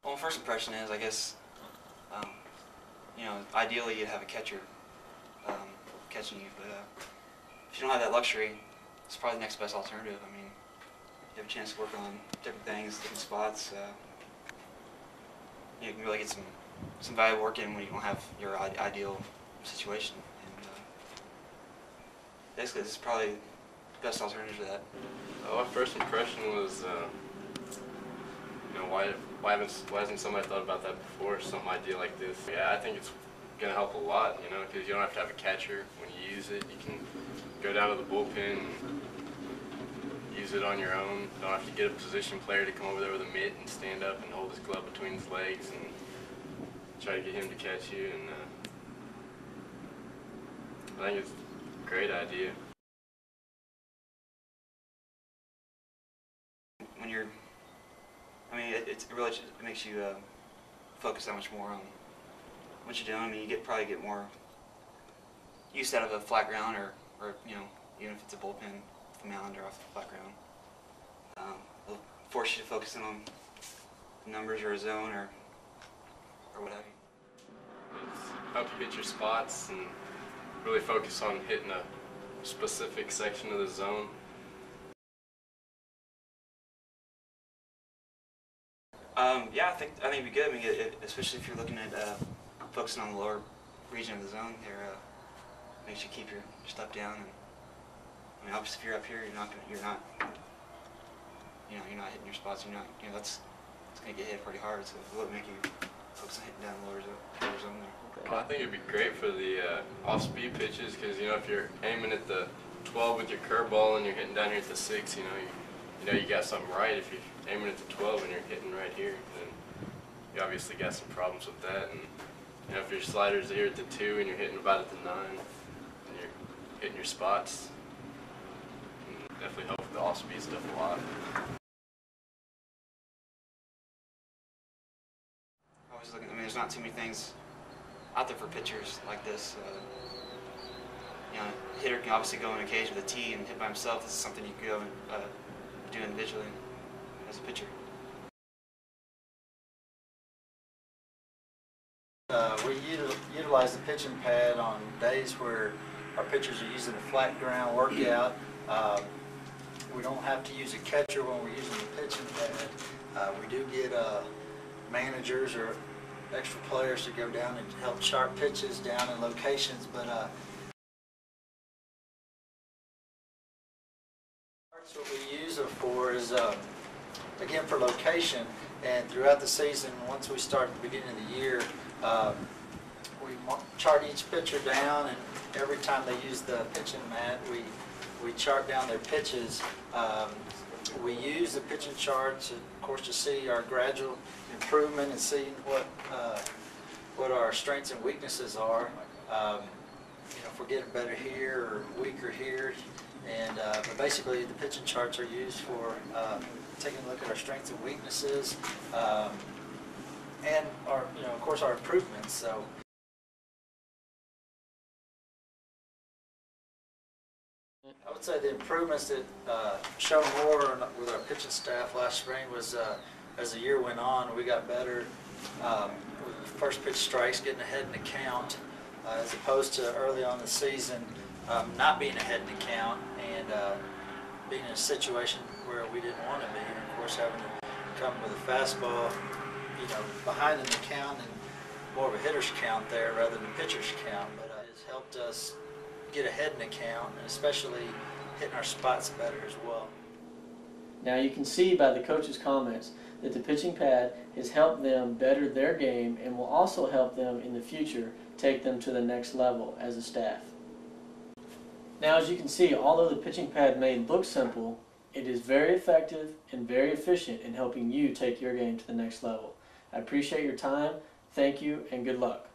Well, first impression is, I guess, ideally you'd have a catcher catching you, but if you don't have that luxury, it's probably the next best alternative. I mean, you have a chance to work on different things, different spots. You can really get some valuable work in when you don't have your ideal situation. And basically, this is probably the best alternative to that. My first impression was, why hasn't somebody thought about that before? Some idea like this. Yeah, I think it's going to help a lot, because you don't have to have a catcher when you use it. You can go down to the bullpen and use it on your own. Don't have to get a position player to come over there with a mitt and stand up and hold his glove between his legs and try to get him to catch you. And I think it's a great idea. When you're, it really makes you focus that much more on what you're doing. I mean, you probably get more use out of a flat ground, or even if it's a bullpen, the mound or off the flat ground. It'll force you to focus in on numbers or a zone or what have you. It's help you hit your spots and really focus on hitting a specific section of the zone. Yeah, I think it'd be good. I mean, especially if you're looking at focusing on the lower region of the zone, there makes you keep your stuff down. And I mean, obviously, if you're up here, you're not hitting your spots. That's going to get hit pretty hard. So it will make you focus on hitting down the lower zone there. Well, I think it'd be great for the off-speed pitches, because if you're aiming at the 12 with your curveball and you're hitting down here at the 6, you got something right. If you're aiming at the 12 and you're hitting right here, then you obviously got some problems with that. And if your slider's here at the 2 and you're hitting about at the 9, and you're hitting your spots, definitely help with the off-speed stuff a lot. I was looking. I mean, there's not too many things out there for pitchers like this. A hitter can obviously go in a cage with a tee and hit by himself. This is something you can go and do individually as a pitcher. We utilize the pitching pad on days where our pitchers are using a flat ground workout. We don't have to use a catcher when we're using the pitching pad. We do get managers or extra players to go down and help chart pitches down in locations, but what we use it for is, again, for location. And throughout the season, once we start at the beginning of the year, we chart each pitcher down, and every time they use the pitching mat, we chart down their pitches. We use the pitching charts, of course, to see our gradual improvement and see what our strengths and weaknesses are. If we're getting better here or weaker here. And but basically, the pitching charts are used for taking a look at our strengths and weaknesses, and our, of course, our improvements. So, I would say the improvements that shown more with our pitching staff last spring was, as the year went on, we got better with the first pitch strikes, getting ahead in the count, as opposed to early on in the season. Not being ahead in the count and being in a situation where we didn't want to be, and of course having to come with a fastball, behind in the count and more of a hitter's count there rather than a pitcher's count. But it has helped us get ahead in the count, and especially hitting our spots better as well. Now you can see by the coach's comments that the pitching pad has helped them better their game and will also help them in the future take them to the next level as a staff. Now, as you can see, although the pitching pad may look simple, it is very effective and very efficient in helping you take your game to the next level. I appreciate your time, thank you, and good luck.